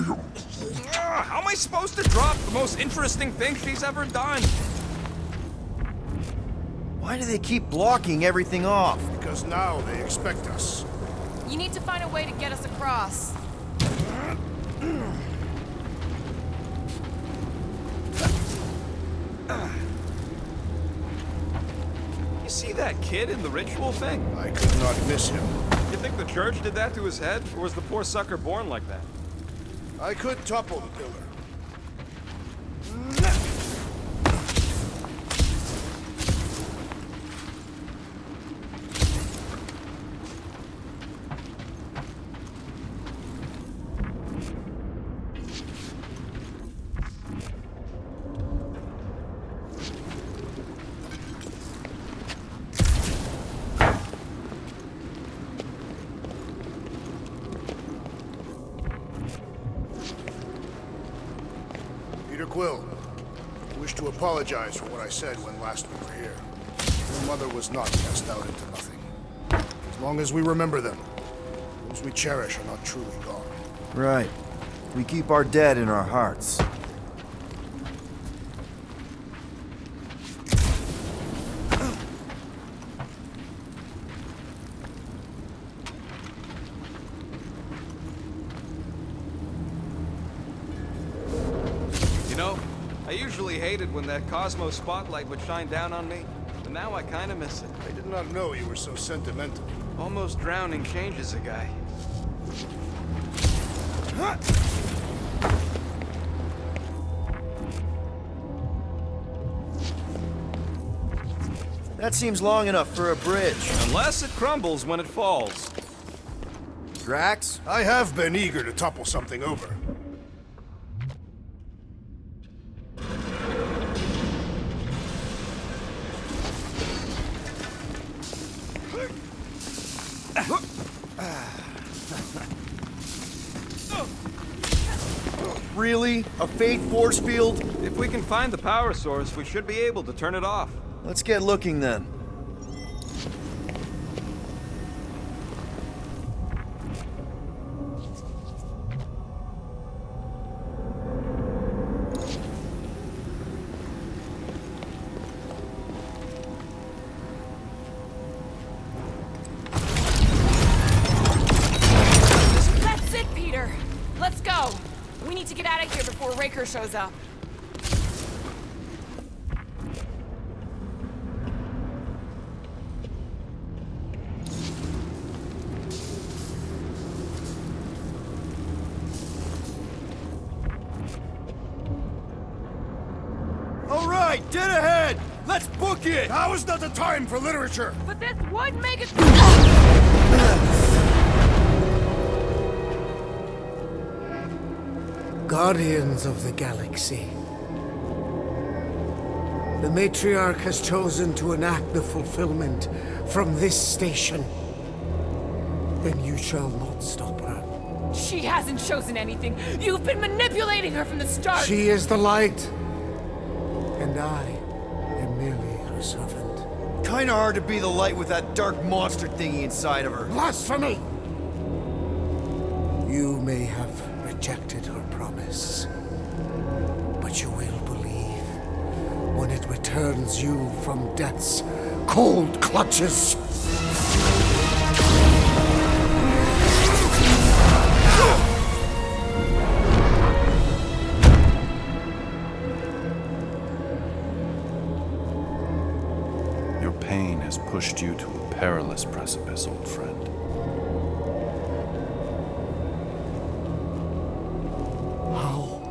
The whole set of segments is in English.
How am I supposed to drop the most interesting thing she's ever done? Why do they keep blocking everything off? Because now they expect us. You need to find a way to get us across. You see that kid in the ritual thing? I could not miss him. You think the church did that to his head, or was the poor sucker born like that? I could topple the pillar. Quill, I wish to apologize for what I said when last we were here. Your mother was not cast out into nothing. As long as we remember them, those we cherish are not truly gone. Right. We keep our dead in our hearts. I usually hated when that Cosmos spotlight would shine down on me, but now I kinda miss it. I did not know you were so sentimental. Almost drowning changes a guy. That seems long enough for a bridge. Unless it crumbles when it falls. Drax? I have been eager to topple something over. Really? A fate force field? If we can find the power source, we should be able to turn it off. Let's get looking then. That's it, Peter! Let's go! We need to get out of here before Raker shows up. All right, dead ahead! Let's book it! Now is not the time for literature! But this would make it... Guardians of the Galaxy. The Matriarch has chosen to enact the fulfillment from this station. Then you shall not stop her. She hasn't chosen anything. You've been manipulating her from the start. She is the light, and I am merely her servant. Kinda hard to be the light with that dark monster thingy inside of her. Blasphemy! You may have rejected her promise, but you will believe when it returns you from death's cold clutches. Your pain has pushed you to a perilous precipice, old friend. How?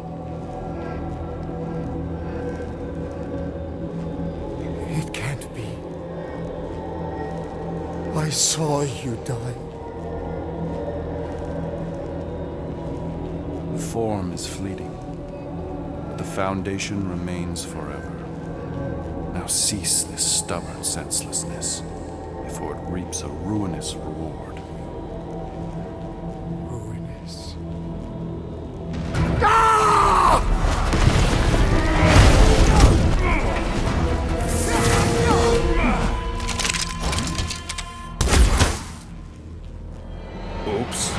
It can't be. I saw you die. Form is fleeting, but the foundation remains forever. Now cease this stubborn senselessness, before it reaps a ruinous reward. Ruinous. Oops.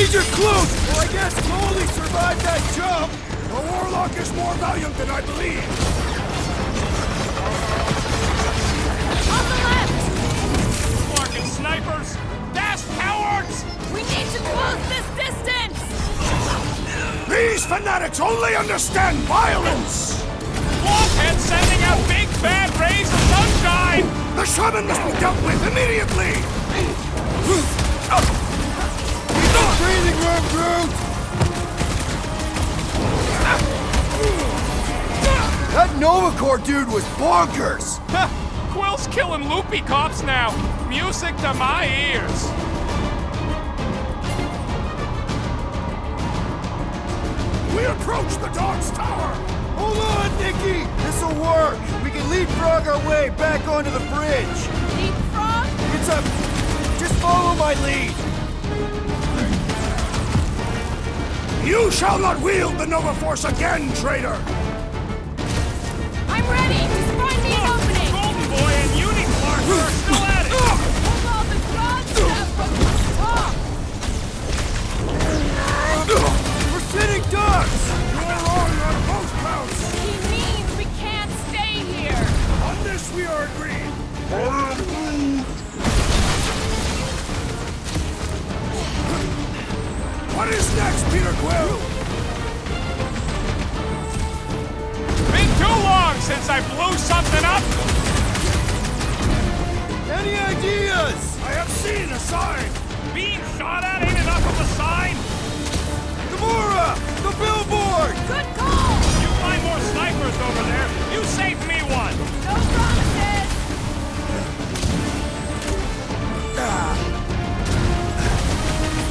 These are close! Well, I guess Goldie survived that jump! The Warlock is more valiant than I believe. On the left! Fucking snipers! Dash cowards! We need to close this distance! These fanatics only understand violence! Blockhead sending out big bad rays of sunshine! The shaman must be dealt with immediately! Breathing room, Groot! That Nova Corps dude was bonkers! Quill's killing loopy cops now. Music to my ears. We approach the dog's tower! Hold on, Nikki! This'll work! We can leapfrog our way back onto the bridge! Leapfrog? It's a... Just follow my lead! You shall not wield the Nova Force again, traitor! I'm ready! Just find me an opening! Golden Boy and Unicorn are still at it. Hold all the gods from the top! We're sitting ducks! You are wrong on both counts! He means we can't stay here! On this we are agreed! What is next, Peter Quill? Been too long since I blew something up. Any ideas? I have seen a sign! Being shot at ain't enough of a sign. Gamora! The billboard! Good call! You find more snipers over there. You saved me one. No promises!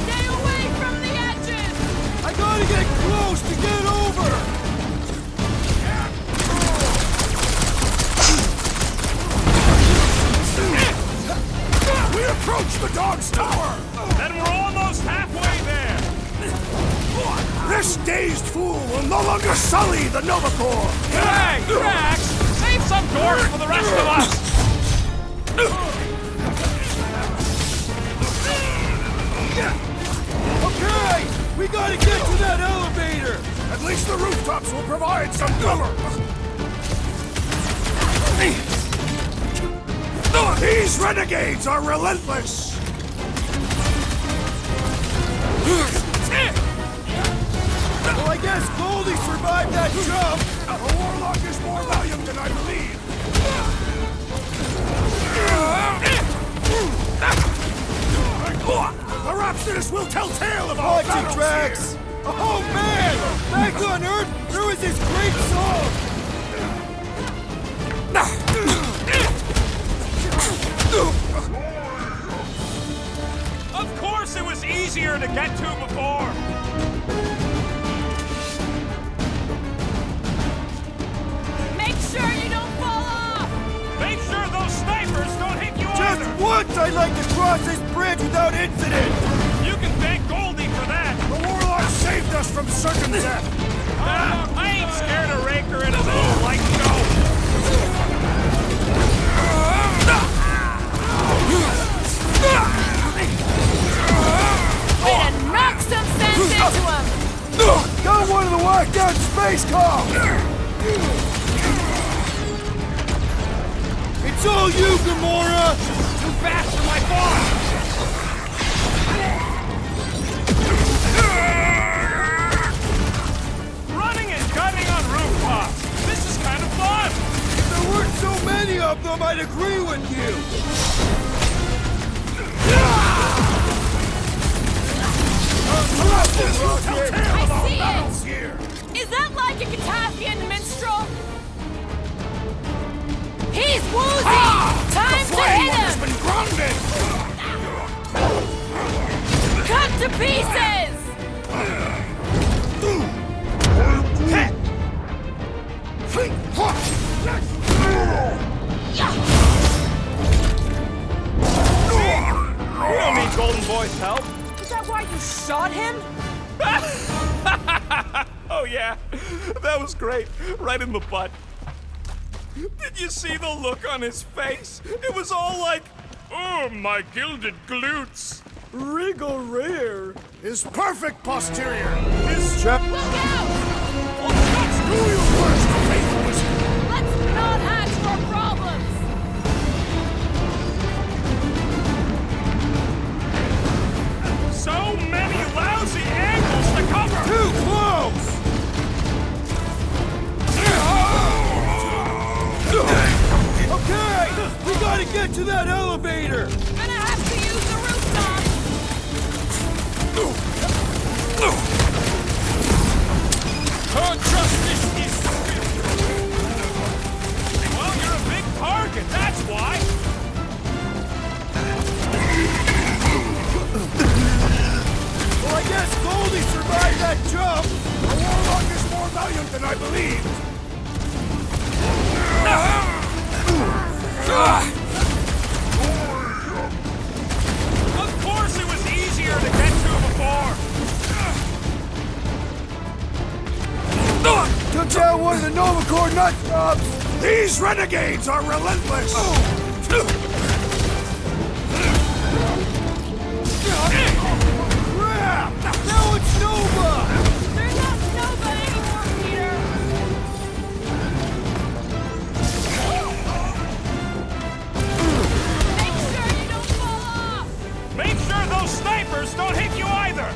Stay away from the edges! I gotta get close to get over! We approach the dog's tower! Then we're almost halfway there. This dazed fool will no longer sully the Nova Corps! Hey, Drax! Save some doors for the rest of us. Okay! We gotta get to that elevator! At least the rooftops will provide some cover! These renegades are relentless! Well, I guess Goldie survived that jump! The Warlock is more valiant than I believe! The Rhapsodus will tell tale of our Watch it, battles Drax! here. Oh man! Back on Earth, there was this great song! Of course it was easier to get to before. Make sure you don't fall off! Make sure those snipers don't hit you Just either. once I'd like to cross this bridge without incident! You can thank Goldie for that. The Warlock saved us from certain death! I ain't scared of Raker and his little light show. Way to knock some sense into him! Got one of the whacked out space cops! It's all you, Gamora! Too fast for my boss. Running and gunning on rooftops. This is kind of fun. If there weren't so many of them, I'd agree with you! I see Battles here! it! Is that like a Catasthian minstrel? He's woozy! Time The to Flame hit One has him! been grounded! Cut to pieces! We don't need Golden Boy's help. Is that why you shot him? Oh yeah, that was great. Right in the butt. Did you see the look on his face? It was all like, oh, my gilded glutes. Regal rare! His perfect posterior! His... Look out! Do you first, faithless! Let's not add to our problems! So many lousy angles to cover! Too close! Okay! We gotta get to that elevator! Gonna have to use the rooftop! Can't trust this Well, you're a big target, that's why! Well, I guess Goldie survived that jump! The Warlock is more valiant than I believed! Of course it was easier to get to before! Took down one of the Nova Corps nut jobs! These renegades are relentless! Crap! Now it's Nova! They're not Nova anymore, Peter! Make sure you don't fall off! Make sure those snipers don't hit you either!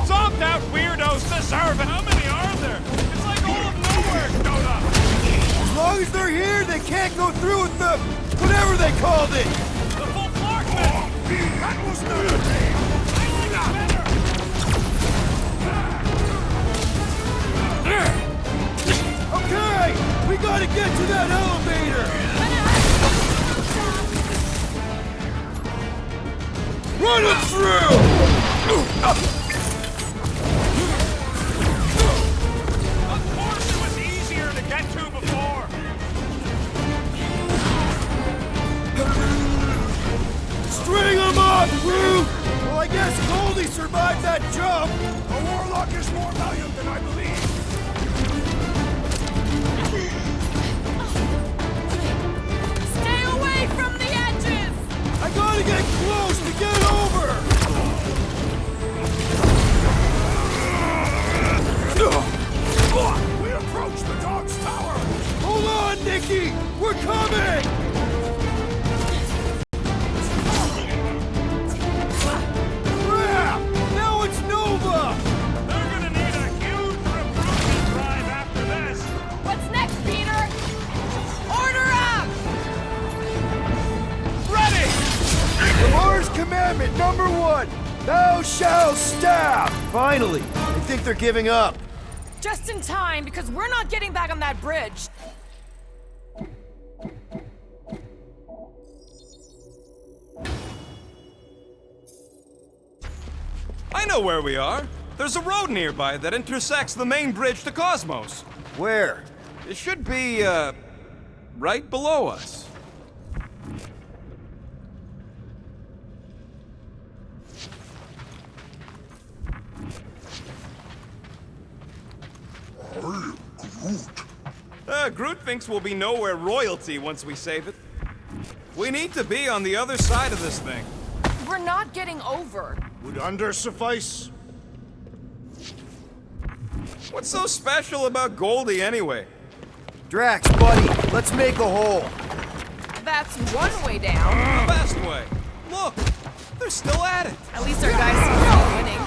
Zombed out weirdos deserve it! How many are there? It's like all of nowhere showed up! As long as they're here, they can't go through with the... whatever they called it! The full marksman! That was not a name! I like it better! Okay! We gotta get to that elevator! Run it through! Of course it was easier to get to before! String them up, Groot! Well, I guess Goldie survived that jump! The Warlock is more valiant than I believed! Stay away from the edges! I gotta get close to get over! We approach the dog's tower! Hold on, Nikki! We're coming! Crap! Now it's Nova! They're gonna need a huge recruitment drive after this! What's next, Peter? Order up! Ready! Gamora's commandment #1! Thou shalt stab! Finally! I think they're giving up. Just in time, because we're not getting back on that bridge. I know where we are. There's a road nearby that intersects the main bridge to Cosmos. Where? It should be, right below us. Groot thinks we'll be nowhere royalty once we save it. We need to be on the other side of this thing. We're not getting over. Would under suffice? What's so special about Goldie anyway? Drax, buddy, let's make a hole. That's one way down. Best way. Look, they're still at it. At least our guys seem to be winning.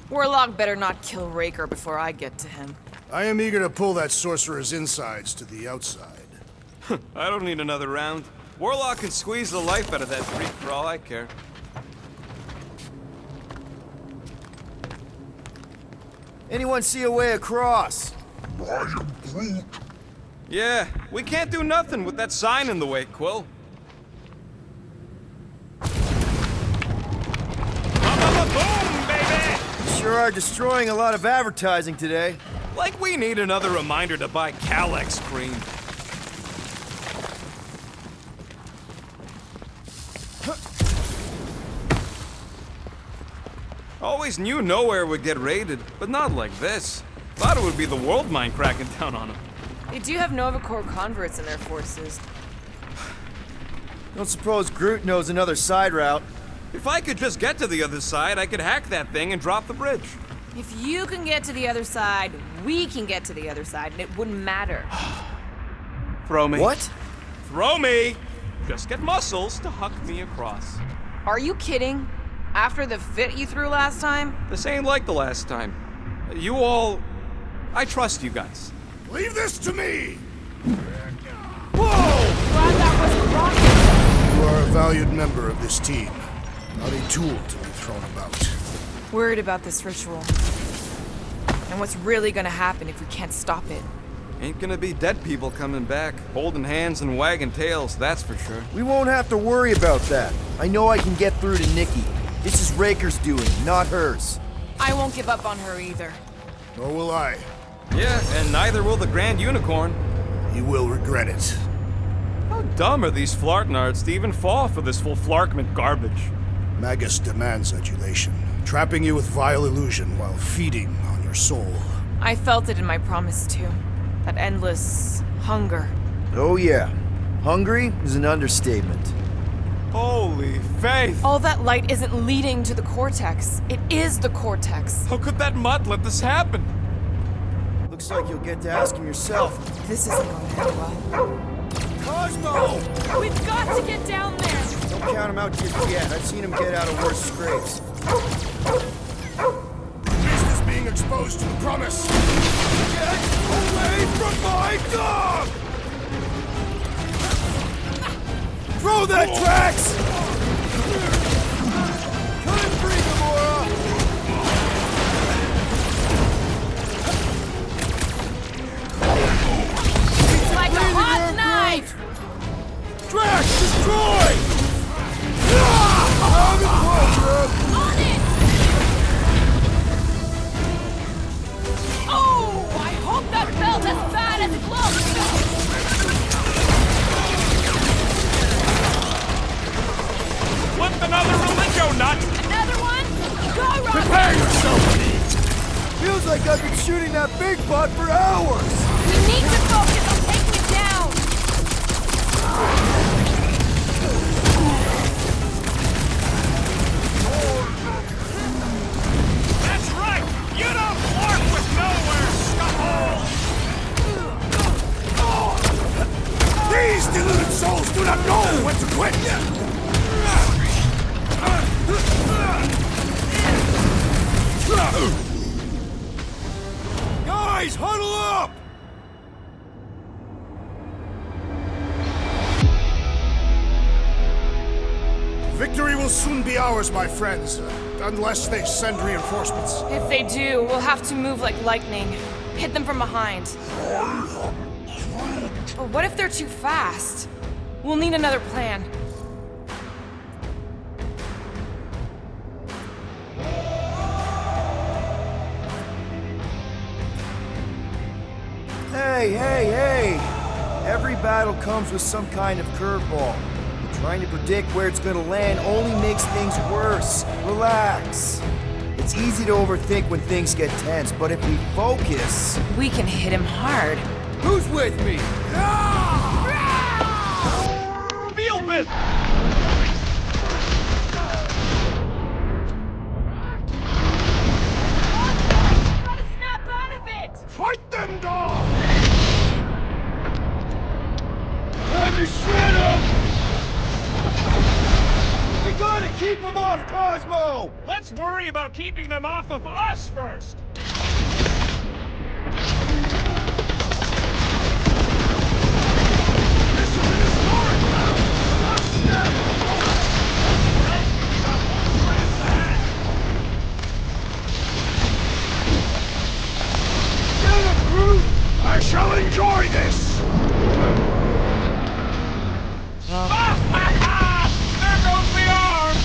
Warlock better not kill Raker before I get to him. I am eager to pull that sorcerer's insides to the outside. I don't need another round. Warlock can squeeze the life out of that freak for all I care. Anyone see a way across? Yeah, we can't do nothing with that sign in the way, Quill. Boom, baby! Sure are destroying a lot of advertising today. Like we need another reminder to buy Calyx cream. Always knew nowhere would get raided, but not like this. Thought it would be the world mine cracking down on them. They do have Nova Corps converts in their forces. Don't suppose Groot knows another side route. If I could just get to the other side, I could hack that thing and drop the bridge. If you can get to the other side, we can get to the other side, and it wouldn't matter. Throw me. What? Throw me! Just get muscles to huck me across. Are you kidding? After the fit you threw last time? This ain't like the last time. You all... I trust you guys. Leave this to me! Glad that wasn't rocket. You are a valued member of this team, not a tool to be thrown about. Worried about this ritual. And what's really gonna happen if we can't stop it. Ain't gonna be dead people coming back, holding hands and wagging tails, that's for sure. We won't have to worry about that. I know I can get through to Nikki. This is Raker's doing, not hers. I won't give up on her either. Nor will I. Yeah, and neither will the Grand Unicorn. You will regret it. How dumb are these flartnards to even fall for this full flarkment garbage? Magus demands adulation, trapping you with vile illusion while feeding on your soul. I felt it in my promise too. That endless hunger. Oh yeah. Hungry is an understatement. Holy faith! All that light isn't leading to the cortex. It is the cortex. How could that mutt let this happen? Looks like you'll get to ask him yourself. This isn't going to end well. Cosmo! We've got to get down there! Don't count him out just yet. I've seen him get out of worse scrapes. Beast is being exposed to the promise. Get away from my dog! Throw that, Drax! Cut him free, Gamora! It's like a hot knife! Drax, destroy! On it! Oh! I hope that felt as bad as it looks! Flip another religio nut! Another one? Go, Rocket! Prepare yourself! Feels like I've been shooting that big pot for hours! We need to focus on taking it down! That's right! You don't flark with nowhere, scuffle! These deluded souls do not know when to quit! Guys, huddle up! Victory will soon be ours, my friends, unless they send reinforcements. If they do, we'll have to move like lightning. Hit them from behind. But what if they're too fast? We'll need another plan. Hey! Every battle comes with some kind of curveball. Trying to predict where it's gonna land only makes things worse. Relax. It's easy to overthink when things get tense, but if we focus... We can hit him hard. Who's with me? Feel this! Gotta snap out of it! Fight them, dog! Time to shred him! We gotta keep him off Cosmo! Let's worry about keeping them off of us first! Get him, Groot! I shall enjoy this! There goes the arm!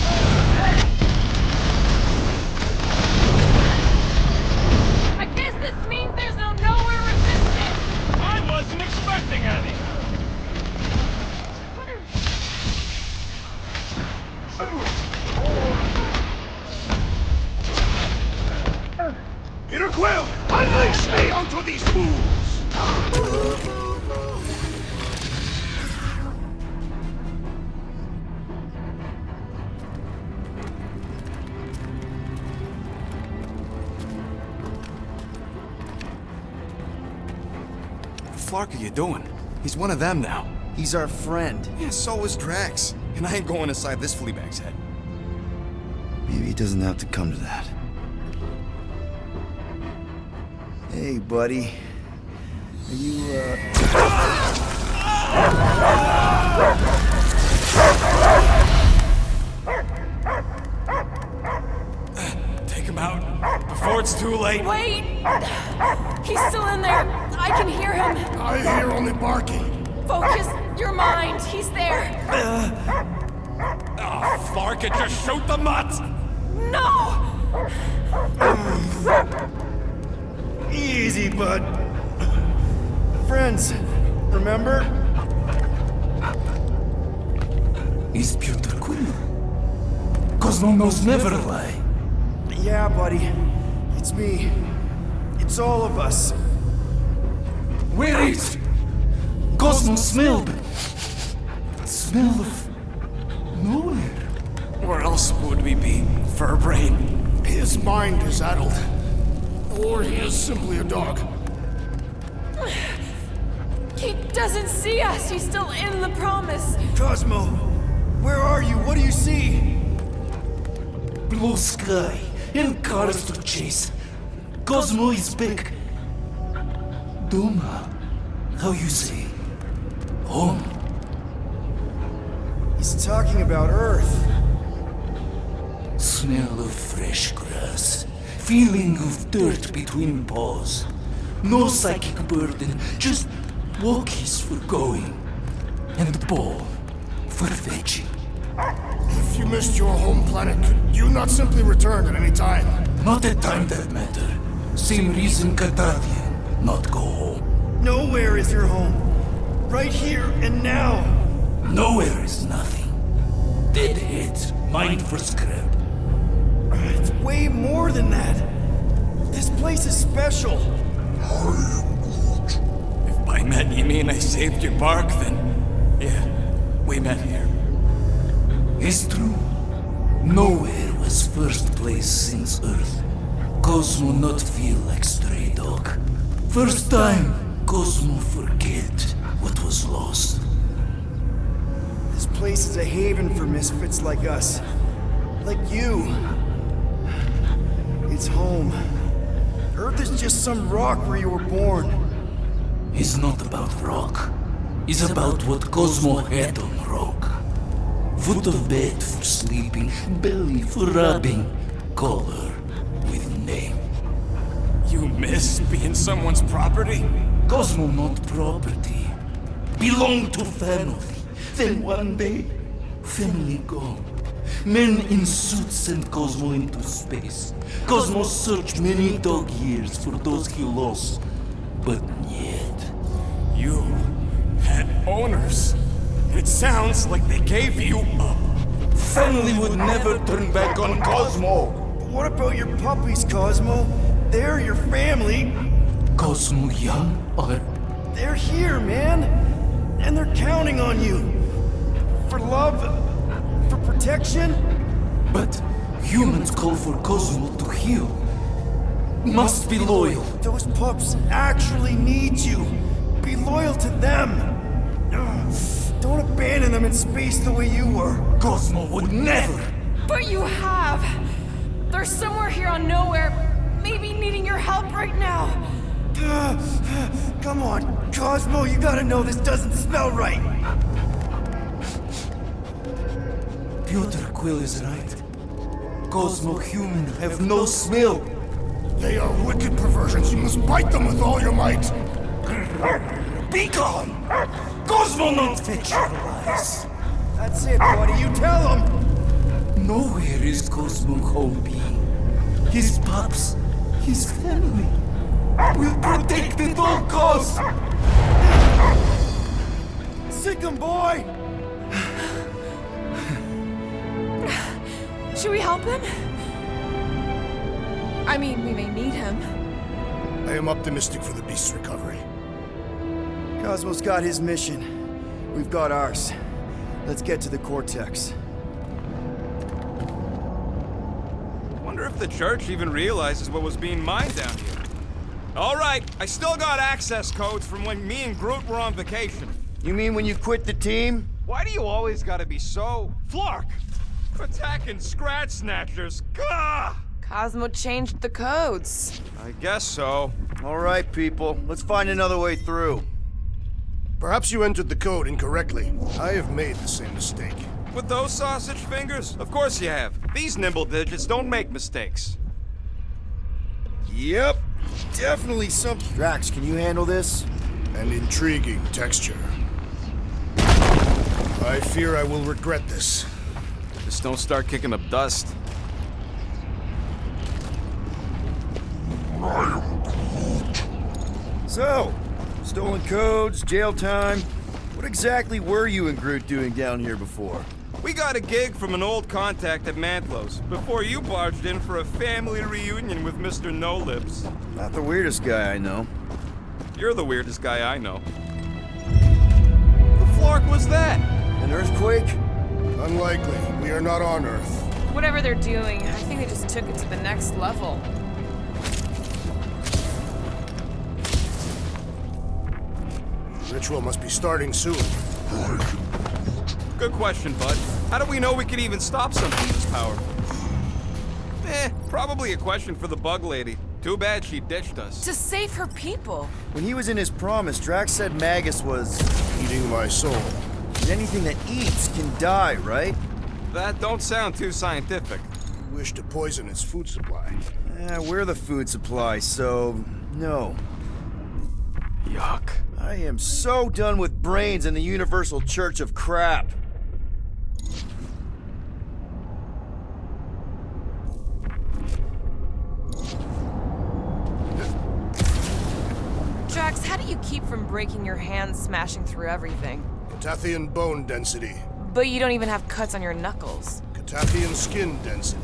I guess this means there's no nowhere resistance! I wasn't expecting any! Peter Quill, unleash me onto these fools! Flark are you doing? He's one of them now. He's our friend. Yeah, so is Drax. And I ain't going inside this fleabag's head. Maybe it doesn't have to come to that. Hey, buddy. Are you, Take him out before it's too late. Wait! He's still in there. I can hear him. I hear only barking. Focus your mind. He's there. Oh, Flark, it just shoot the nuts! No! Easy, bud. Friends, remember? Is Peter Quill? Cosmo knows never lie. Yeah, buddy. It's me. It's all of us. Where is Cosmo smelled? Smell of nowhere. Where else would we be, Furbrain? His mind is addled. Or he is simply a dog. He doesn't see us. He's still in the promise. Cosmo, where are you? What do you see? Blue sky and cars to chase. Cosmo is back. Doma, how you say? Home. He's talking about Earth. Smell of fresh grass. Feeling of dirt between paws. No psychic burden, just walkies for going. And ball for fetching. If you missed your home planet, could you not simply return at any time? Not a time that matter. Same reason Cartadian, not go home. Nowhere is your home. Right here and now. Nowhere is nothing. Dead heads, mind for scrap. It's way more than that. This place is special. If by met you mean I saved your bark, then yeah, we met here. It's true. Nowhere was first place since Earth. Cosmo not feel like stray dog. First time, Cosmo forget what was lost. This place is a haven for misfits like us. Like you. It's home. Earth is just some rock where you were born. It's not about rock. It's about what Cosmo had on rock. Foot of bed for sleeping, belly for rubbing, color with name. You miss being someone's property? Cosmo not property. Belong to family. Then one day, family gone. Men in suits sent Cosmo into space. Cosmo searched many dog years for those he lost. But yet, You had owners. It sounds like they gave you up. family would never turn back on Cosmo. What about your puppies, Cosmo? They're your family. Cosmo young or They're here, man. And they're counting on you. For love, for protection. but humans call for Cosmo to heal. Must be loyal. Those pups actually need you. Be loyal to them. Ugh. Don't abandon them in space the way you were. Cosmo would never. But you have. They're somewhere here on nowhere, maybe needing your help right now. Come on, Cosmo, you gotta know this doesn't smell right. Peter Quill is right. Cosmo human have no smell. They are wicked perversions. You must bite them with all your might. Be gone! Cosmo not fetch your lies. That's it, buddy, you tell him. Nowhere is Cosmo home being. His pups, his family, will protect at all costs. Sick him, boy! Should we help him? I mean, we may need him. I am optimistic for the beast's recovery. Cosmo's got his mission. We've got ours. Let's get to the Cortex. Wonder if the church even realizes what was being mined down here. All right, I still got access codes from when me and Groot were on vacation. You mean when you quit the team? Why do you always gotta be so... Flark! Attacking Scratch Snatchers, gah! Cosmo changed the codes. I guess so. All right, people. Let's find another way through. Perhaps you entered the code incorrectly. I have made the same mistake. With those sausage fingers? Of course you have. These nimble digits don't make mistakes. Yep. Definitely some... Drax, can you handle this? An intriguing texture. I fear I will regret this. Just don't start kicking up dust. So, stolen codes, jail time. What exactly were you and Groot doing down here before? We got a gig from an old contact at Mantlo's before you barged in for a family reunion with Mr. No-Lips. Not the weirdest guy I know. You're the weirdest guy I know. The Flark was that? An earthquake? Unlikely. We are not on Earth. Whatever they're doing, I think they just took it to the next level. Ritual must be starting soon. Good question, bud. How do we know we can even stop something this powerful? Probably a question for the bug lady. Too bad she ditched us. To save her people. When he was in his promise, Drax said Magus was... Eating my soul. And anything that eats can die, right? That don't sound too scientific. You wish to poison its food supply. We're the food supply, so... no. Yuck. I am so done with brains and the Universal Church of Crap. Drax, how do you keep from breaking your hands smashing through everything? Catathian bone density. But you don't even have cuts on your knuckles. Catathian skin density.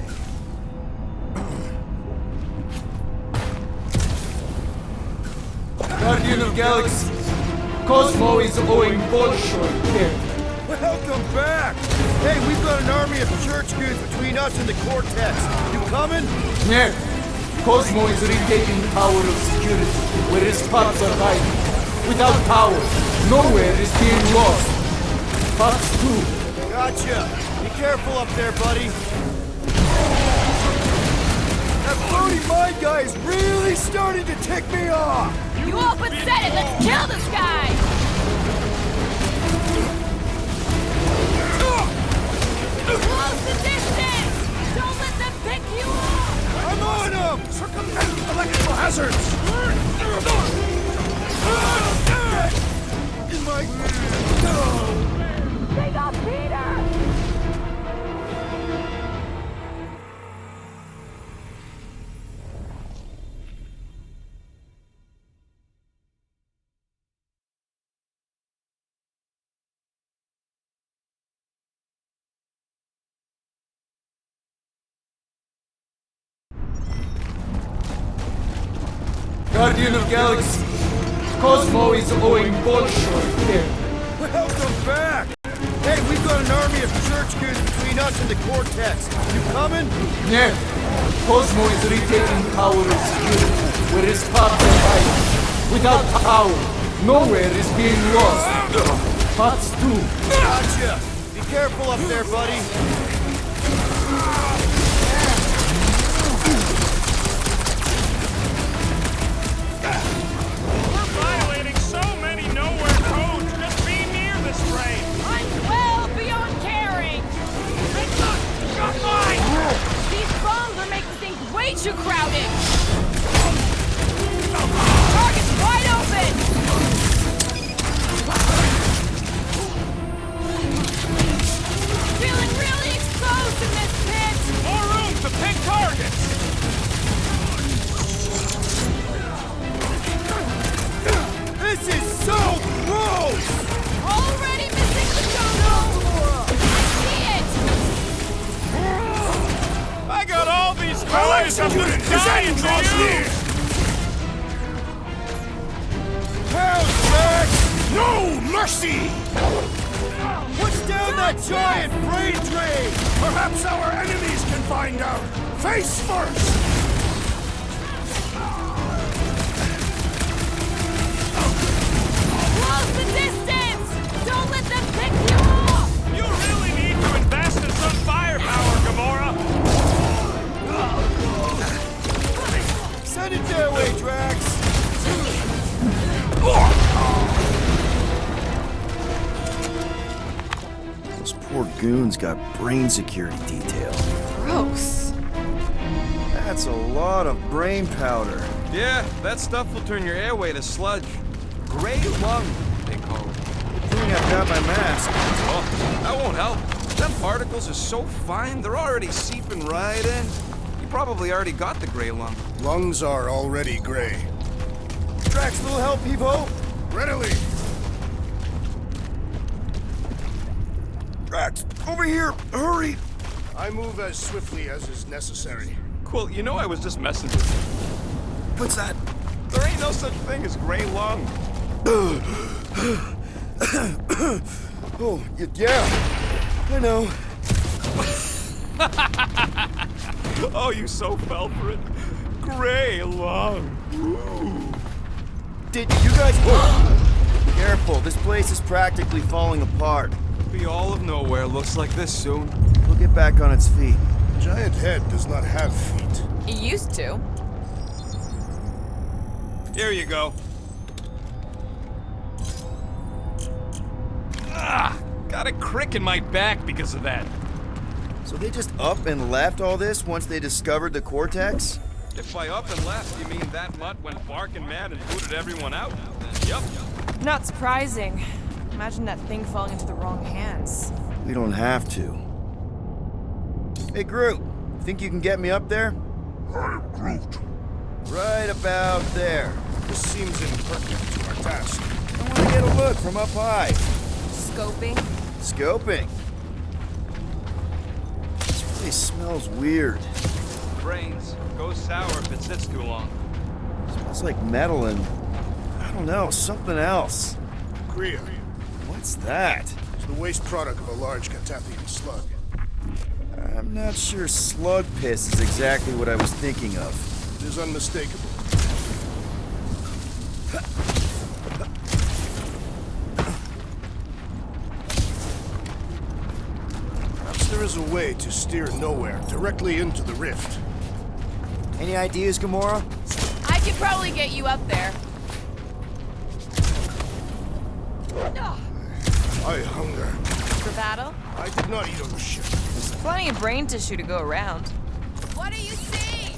Guardian of Galaxies, Cosmo is owing Bolshoi here. Welcome back! Hey, we've got an army of church goons between us and the Cortex. You coming? Yeah, Cosmo is retaking power of security, where his spots are hiding. Without power, nowhere is being lost. Spots too. Gotcha. Be careful up there, buddy. That floating mind guy is really starting to tick me off! You all but said it! Let's kill this guy! Close the distance! Don't let them pick you off! I'm on him! Circumvent electrical hazards! In my... They got Peter! Guardian of Galaxies, Cosmo is owing Bolshoi here. Welcome back! Hey, we've got an army of church goons between us and the Cortex. You coming? Yeah, Cosmo is retaking power of security, where his spots are hiding. Without power, nowhere is being lost. Spots too. Gotcha! Be careful up there, buddy. We're violating so many nowhere codes just being near this raid. I'm well beyond caring! Got mine! These bombs are making things way too crowded! Target's wide open! Feeling really exposed in this pit! More room to pick targets! This is so gross! Already missing the dono! See it! I got all these codes! I'm gonna die in you! Pound back! No mercy! What's down that giant freight train? Perhaps our enemies can find out. Face first! Close the distance! Don't let them pick you off! You really need to invest in some firepower, Gamora! Send it their way, Drax! Those poor goons got brain security detail. Gross. That's a lot of brain powder. Yeah, that stuff will turn your airway to sludge. Gray lung, they call it. Good thing I've got my mask. Oh, that won't help. Them particles are so fine, they're already seeping right in. You probably already got the gray lung. Lungs are already gray. Drax, little help, Evo? Readily! Drax, over here! Hurry! I move as swiftly as is necessary. Quill, you know I was just messing with you. What's that? There ain't no such thing as gray lung. Oh, yeah. I know. Oh, you so fell for it. Gray lung. Ooh. Did you guys... Careful, this place is practically falling apart. Be all of nowhere looks like this soon. We'll get back on its feet. Giant head does not have feet. It used to. Here you go. Ah, got a crick in my back because of that. So they just up and left all this once they discovered the Cortex? If by up and left you mean that mutt went barking mad and booted everyone out, then yep. Not surprising. Imagine that thing falling into the wrong hands. We don't have to. Hey, Groot. Think you can get me up there? I am Groot. Right about there. This seems impertinent to our task. I want to get a look from up high. Scoping. Scoping. This place smells weird. Brains. Goes sour if it sits too long. Smells like metal and... I don't know, something else. Kriya. What's that? It's the waste product of a large Catathian slug. I'm not sure slug piss is exactly what I was thinking of. It is unmistakable. Perhaps there is a way to steer nowhere directly into the rift. Any ideas, Gamora? I could probably get you up there. I hunger. For battle? I did not eat on the ship. There's plenty of brain tissue to go around. What do you see?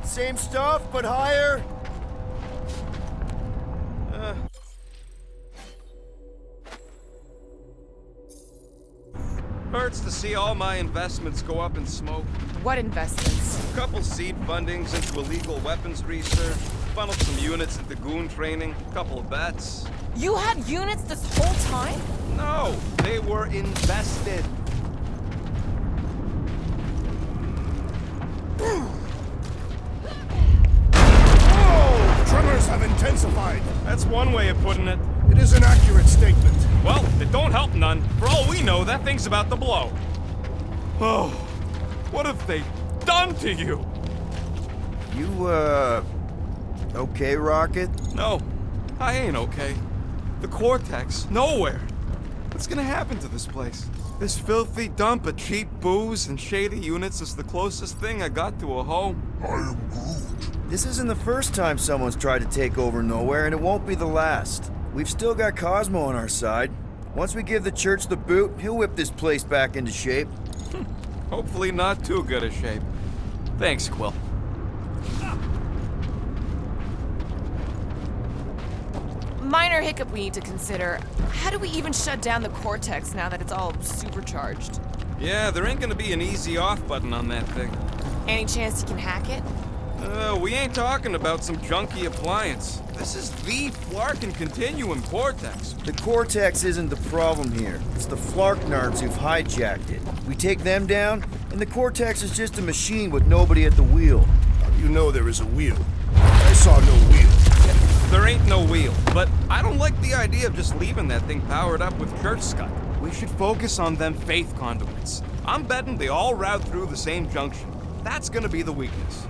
Same stuff, but higher. Hurts to see all my investments go up in smoke. What investments? Couple seed fundings into illegal weapons research, funneled some units into goon training, couple of bets. You had units this whole time? No, they were invested. Oh! Tremors have intensified. That's one way of putting it. It is an accurate statement. Well, it don't help none. For all we know, that thing's about to blow. Oh, what have they done to you? You, okay, Rocket? No, I ain't okay. The Cortex, nowhere. What's gonna happen to this place? This filthy dump of cheap booze and shady units is the closest thing I got to a home. This isn't the first time someone's tried to take over Nowhere, and it won't be the last. We've still got Cosmo on our side. Once we give the church the boot, he'll whip this place back into shape. Hopefully not too good a shape. Thanks, Quill. Minor hiccup we need to consider. How do we even shut down the Cortex now that it's all supercharged? Yeah, there ain't gonna be an easy off button on that thing. Any chance you can hack it? We ain't talking about some junky appliance. This is the Flarkin Continuum Cortex. The Cortex isn't the problem here. It's the Flarknards who've hijacked it. We take them down, and the Cortex is just a machine with nobody at the wheel. How do you know there is a wheel? I saw no wheel. There ain't no wheel, but I don't like the idea of just leaving that thing powered up with church scud. We should focus on them faith conduits. I'm betting they all route through the same junction. That's gonna be the weakness.